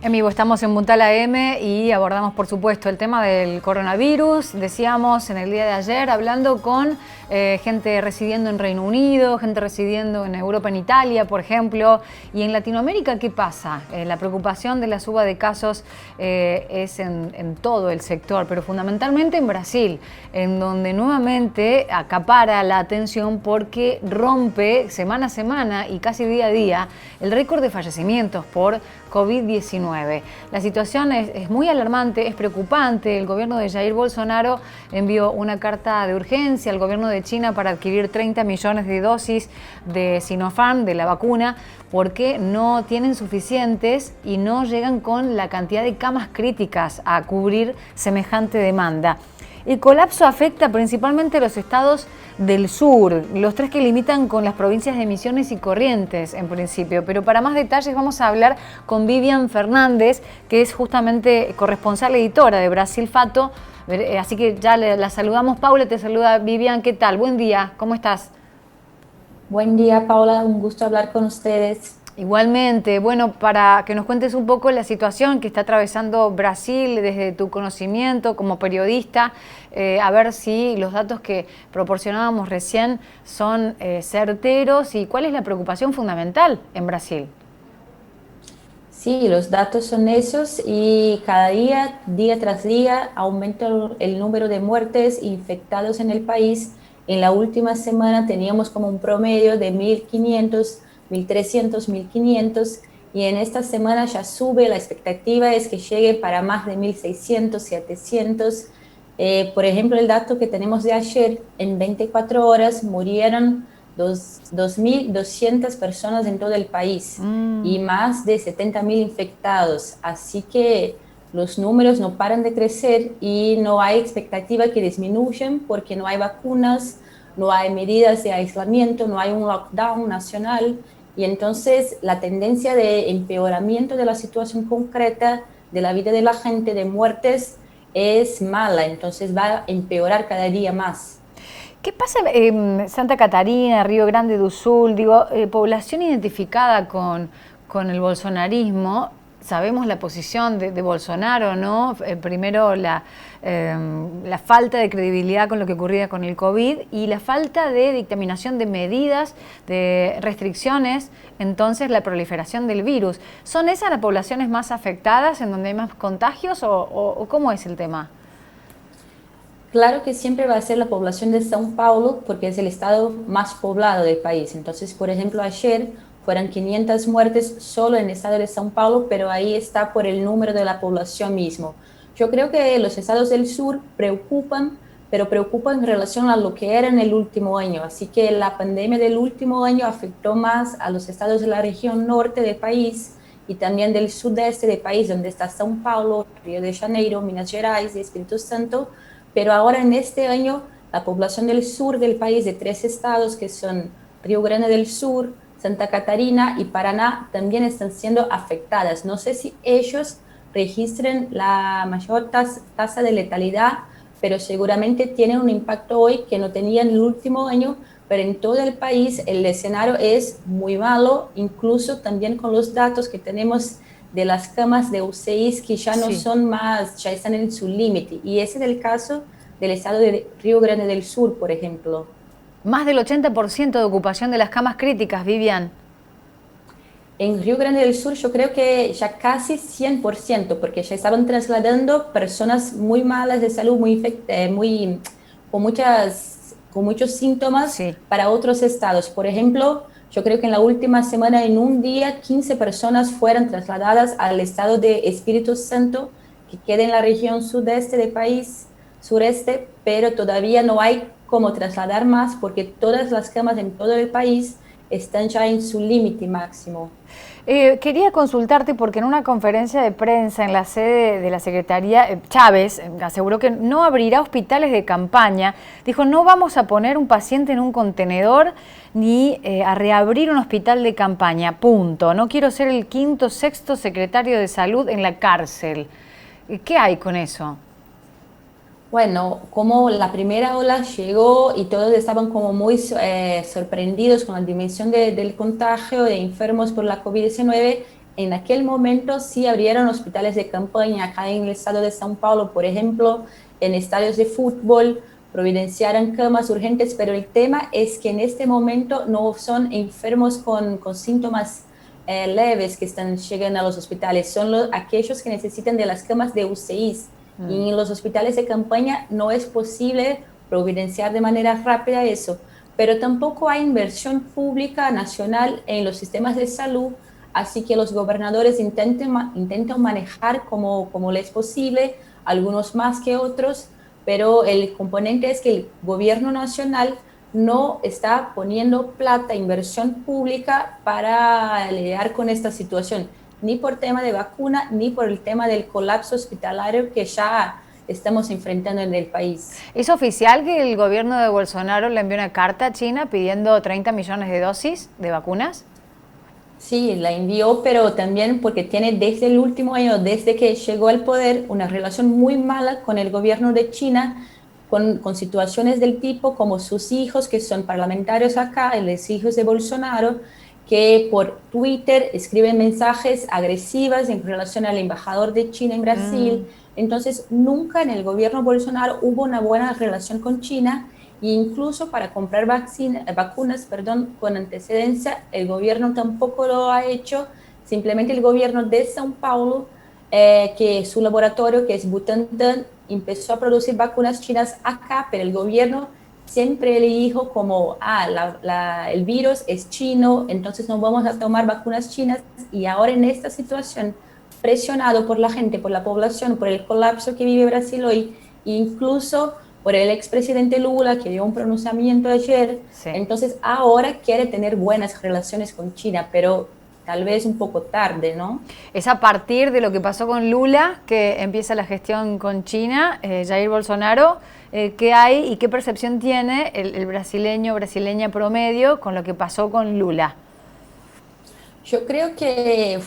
En vivo estamos en Puntal AM y abordamos, por supuesto, el tema del coronavirus. Decíamos en el día de ayer, hablando con gente residiendo en Reino Unido, gente residiendo en Europa, en Italia, por ejemplo. Y en Latinoamérica, ¿qué pasa? La preocupación de la suba de casos es en todo el sector, pero fundamentalmente en Brasil, en donde nuevamente acapara la atención porque rompe semana a semana y casi día a día el récord de fallecimientos por COVID-19. La situación es muy alarmante, es preocupante. El gobierno de Jair Bolsonaro envió una carta de urgencia al gobierno de China para adquirir 30 millones de dosis de Sinopharm, de la vacuna, porque no tienen suficientes y no llegan con la cantidad de camas críticas a cubrir semejante demanda. El colapso afecta principalmente a los estados del sur, los tres que limitan con las provincias de Misiones y Corrientes en principio. Pero para más detalles vamos a hablar con Vivian Fernández, que es justamente corresponsal editora de Brasil Fato. Así que ya la saludamos. Paula te saluda. Vivian, ¿qué tal? Buen día, ¿cómo estás? Buen día, Paula, un gusto hablar con ustedes. Igualmente, bueno, para que nos cuentes un poco la situación que está atravesando Brasil desde tu conocimiento como periodista, a ver si los datos que proporcionábamos recién son certeros y cuál es la preocupación fundamental en Brasil. Sí, los datos son esos y cada día, día tras día, aumenta el número de muertes infectados en el país. En la última semana teníamos como un promedio de 1.500, 1.300, 1.500 y en esta semana ya sube, la expectativa es que llegue para más de 1.600, 700. Por ejemplo, el dato que tenemos de ayer, en 24 horas murieron 2.200 personas en todo el país y más de 70.000 infectados. Así que los números no paran de crecer y no hay expectativa que disminuyan porque no hay vacunas, no hay medidas de aislamiento, no hay un lockdown nacional. Y entonces la tendencia de empeoramiento de la situación concreta de la vida de la gente, de muertes, es mala. Entonces va a empeorar cada día más. ¿Qué pasa en Santa Catarina, Río Grande do Sul? Digo, población identificada con el bolsonarismo. Sabemos la posición de Bolsonaro, ¿no? Primero la falta de credibilidad con lo que ocurría con el COVID y la falta de dictaminación de medidas, de restricciones, entonces la proliferación del virus. ¿Son esas las poblaciones más afectadas, en donde hay más contagios o cómo es el tema? Claro que siempre va a ser la población de São Paulo porque es el estado más poblado del país. Entonces, por ejemplo, ayer fueron 500 muertes solo en el estado de São Paulo, pero ahí está por el número de la población mismo. Yo creo que los estados del sur preocupan, pero preocupan en relación a lo que era en el último año. Así que la pandemia del último año afectó más a los estados de la región norte del país y también del sudeste del país, donde está São Paulo, Río de Janeiro, Minas Gerais y Espíritu Santo. Pero ahora en este año la población del sur del país de 3 estados que son Río Grande del Sur, Santa Catarina y Paraná también están siendo afectadas. No sé si ellos registren la mayor tasa de letalidad, pero seguramente tienen un impacto hoy que no tenían el último año, pero en todo el país el escenario es muy malo, incluso también con los datos que tenemos de las camas de UCIs que ya no Sí. son más, ya están en su límite. Y ese es el caso del estado de Río Grande del Sur, por ejemplo. Más del 80% de ocupación de las camas críticas, Vivian. En Río Grande del Sur yo creo que ya casi 100%, porque ya estaban trasladando personas muy malas de salud, con muchos síntomas Sí. para otros estados. Por ejemplo, yo creo que en la última semana, en un día, 15 personas fueron trasladadas al estado de Espíritu Santo, que queda en la región sudeste del país, sureste, pero todavía no hay cómo trasladar más porque todas las camas en todo el país están ya en su límite máximo. Quería consultarte porque en una conferencia de prensa en la sede de la Secretaría, Chávez aseguró que no abrirá hospitales de campaña. Dijo, no vamos a poner un paciente en un contenedor ni a reabrir un hospital de campaña, punto. No quiero ser el quinto, sexto secretario de salud en la cárcel. ¿Qué hay con eso? Bueno, como la primera ola llegó y todos estaban como muy sorprendidos con la dimensión del contagio de enfermos por la COVID-19, en aquel momento sí abrieron hospitales de campaña acá en el estado de São Paulo, por ejemplo, en estadios de fútbol, providenciaron camas urgentes, pero el tema es que en este momento no son enfermos con síntomas leves que están llegando a los hospitales, son aquellos que necesitan de las camas de UCIs. Y en los hospitales de campaña no es posible providenciar de manera rápida eso, pero tampoco hay inversión pública nacional en los sistemas de salud, así que los gobernadores intentan manejar como les es posible, algunos más que otros, pero el componente es que el gobierno nacional no está poniendo plata, inversión pública para lidiar con esta situación, ni por tema de vacuna, ni por el tema del colapso hospitalario que ya estamos enfrentando en el país. ¿Es oficial que el gobierno de Bolsonaro le envió una carta a China pidiendo 30 millones de dosis de vacunas? Sí, la envió, pero también porque tiene desde el último año, desde que llegó al poder, una relación muy mala con el gobierno de China, con situaciones del tipo como sus hijos, que son parlamentarios acá, los hijos de Bolsonaro, que por Twitter escriben mensajes agresivas en relación al embajador de China en Brasil. Entonces, nunca en el gobierno Bolsonaro hubo una buena relación con China e incluso para comprar vacunas, con antecedencia, el gobierno tampoco lo ha hecho. Simplemente el gobierno de São Paulo, que su laboratorio, que es Butantan, empezó a producir vacunas chinas acá, pero el gobierno siempre le dijo como, el virus es chino, entonces no vamos a tomar vacunas chinas. Y ahora en esta situación, presionado por la gente, por la población, por el colapso que vive Brasil hoy, incluso por el expresidente Lula, que dio un pronunciamiento ayer, Sí. entonces ahora quiere tener buenas relaciones con China, pero tal vez un poco tarde, ¿no? Es a partir de lo que pasó con Lula que empieza la gestión con China, Jair Bolsonaro. ¿Qué hay y qué percepción tiene el brasileña promedio con lo que pasó con Lula? Yo creo que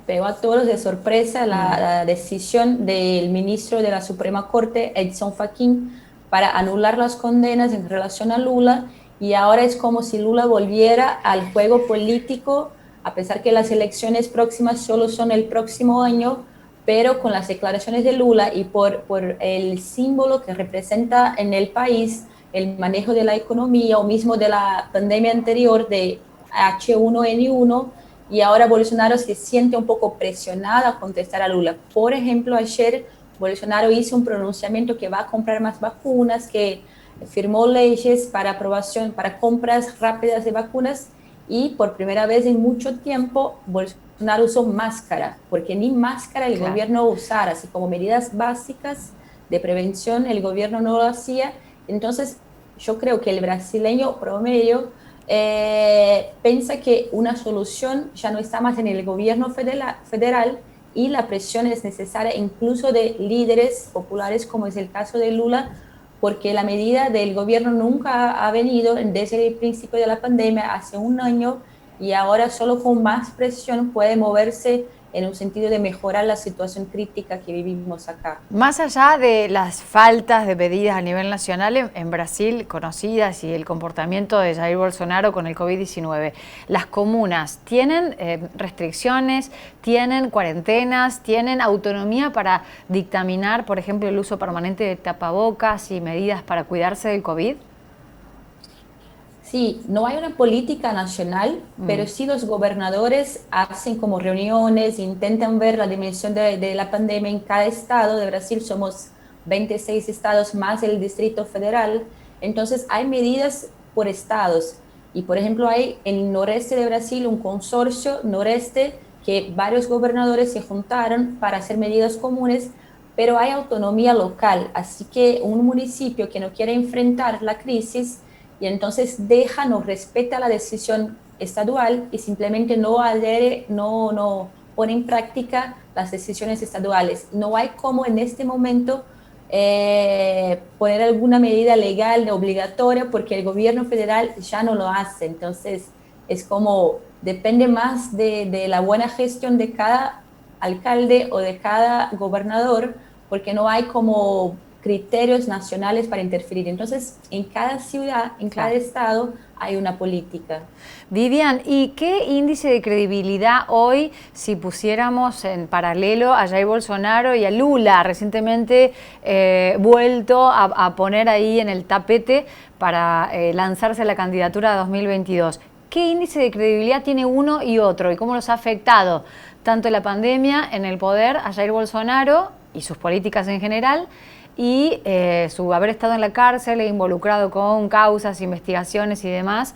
pegó a todos de sorpresa la decisión del ministro de la Suprema Corte, Edson Fachin, para anular las condenas en relación a Lula, y ahora es como si Lula volviera al juego político, a pesar que las elecciones próximas solo son el próximo año, pero con las declaraciones de Lula y por el símbolo que representa en el país, el manejo de la economía o mismo de la pandemia anterior de H1N1, y ahora Bolsonaro se siente un poco presionado a contestar a Lula. Por ejemplo, ayer Bolsonaro hizo un pronunciamiento que va a comprar más vacunas, que firmó leyes para aprobación, para compras rápidas de vacunas, y por primera vez en mucho tiempo Bolsonaro usó máscara, porque ni máscara el gobierno usara, así como medidas básicas de prevención el gobierno no lo hacía. Entonces yo creo que el brasileño promedio piensa que una solución ya no está más en el gobierno federal, y la presión es necesaria incluso de líderes populares como es el caso de Lula, porque la medida del gobierno nunca ha venido desde el principio de la pandemia, hace un año, y ahora solo con más presión puede moverse en un sentido de mejorar la situación crítica que vivimos acá. Más allá de las faltas de medidas a nivel nacional en Brasil conocidas y el comportamiento de Jair Bolsonaro con el COVID-19, ¿las comunas tienen restricciones, tienen cuarentenas, tienen autonomía para dictaminar, por ejemplo, el uso permanente de tapabocas y medidas para cuidarse del COVID? Sí, no hay una política nacional, pero sí los gobernadores hacen como reuniones, intentan ver la dimensión de la pandemia en cada estado. De Brasil somos 26 estados más el Distrito Federal, entonces hay medidas por estados. Y por ejemplo hay en el noreste de Brasil un consorcio noreste que varios gobernadores se juntaron para hacer medidas comunes, pero hay autonomía local, así que un municipio que no quiere enfrentar la crisis y entonces deja, no respeta la decisión estadual y simplemente no adhiere, no pone en práctica las decisiones estaduales. No hay como en este momento poner alguna medida legal obligatoria porque el gobierno federal ya no lo hace. Entonces es como depende más de la buena gestión de cada alcalde o de cada gobernador, porque no hay como criterios nacionales para interferir. Entonces, en cada ciudad, en cada estado, hay una política. Vivian, ¿y qué índice de credibilidad hoy si pusiéramos en paralelo a Jair Bolsonaro y a Lula, recientemente vuelto a poner ahí en el tapete para lanzarse a la candidatura 2022? ¿Qué índice de credibilidad tiene uno y otro y cómo los ha afectado tanto la pandemia en el poder a Jair Bolsonaro y sus políticas en general, y su haber estado en la cárcel e involucrado con causas, investigaciones y demás,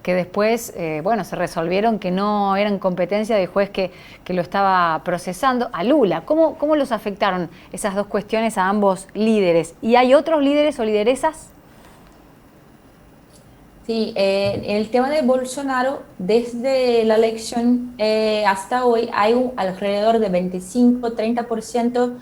que después, bueno, se resolvieron que no eran competencia del juez que lo estaba procesando, a Lula? ¿Cómo los afectaron esas dos cuestiones a ambos líderes? ¿Y hay otros líderes o lideresas? Sí, en el tema de Bolsonaro, desde la elección hasta hoy, hay alrededor de 25-30%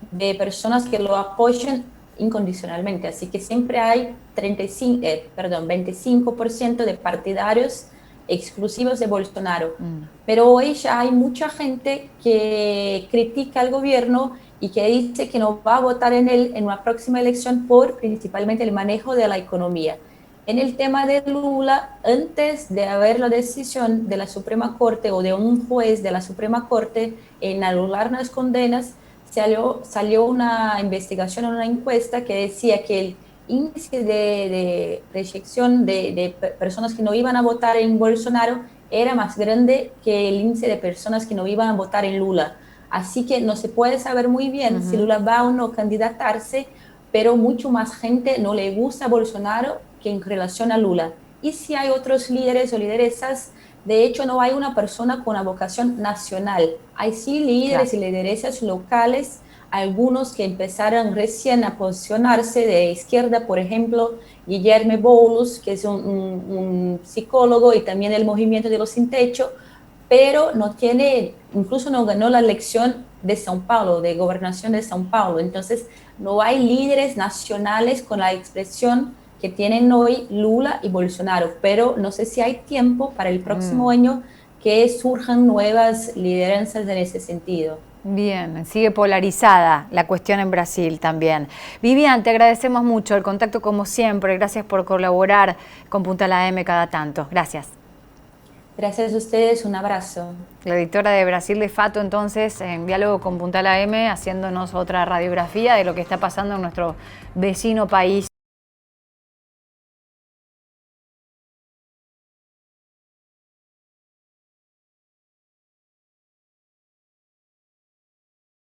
de personas que lo apoyan incondicionalmente. Así que siempre hay 25% de partidarios exclusivos de Bolsonaro. Pero hoy ya hay mucha gente que critica al gobierno y que dice que no va a votar en él en una próxima elección por principalmente el manejo de la economía. En el tema de Lula, antes de haber la decisión de la Suprema Corte o de un juez de la Suprema Corte en anular las condenas, salió una investigación, una encuesta que decía que el índice de reyección de personas que no iban a votar en Bolsonaro era más grande que el índice de personas que no iban a votar en Lula. Así que no se puede saber muy bien si Lula va o no candidatarse, pero mucho más gente no le gusta a Bolsonaro que en relación a Lula. Y si hay otros líderes o lideresas, de hecho no hay una persona con una vocación nacional. Hay sí líderes y lideresas locales, algunos que empezaron recién a posicionarse de izquierda, por ejemplo, Guilherme Boulos, que es un psicólogo y también el movimiento de los sin techo, pero no tiene, incluso no ganó la elección de São Paulo, de gobernación de São Paulo. Entonces, no hay líderes nacionales con la expresión que tienen hoy Lula y Bolsonaro, pero no sé si hay tiempo para el próximo año que surjan nuevas lideranzas en ese sentido. Bien, sigue polarizada la cuestión en Brasil también. Vivian, te agradecemos mucho el contacto como siempre. Gracias por colaborar con Punta la M cada tanto. Gracias. Gracias a ustedes, un abrazo. La editora de Brasil de Fato, entonces, en diálogo con Punta la M, haciéndonos otra radiografía de lo que está pasando en nuestro vecino país.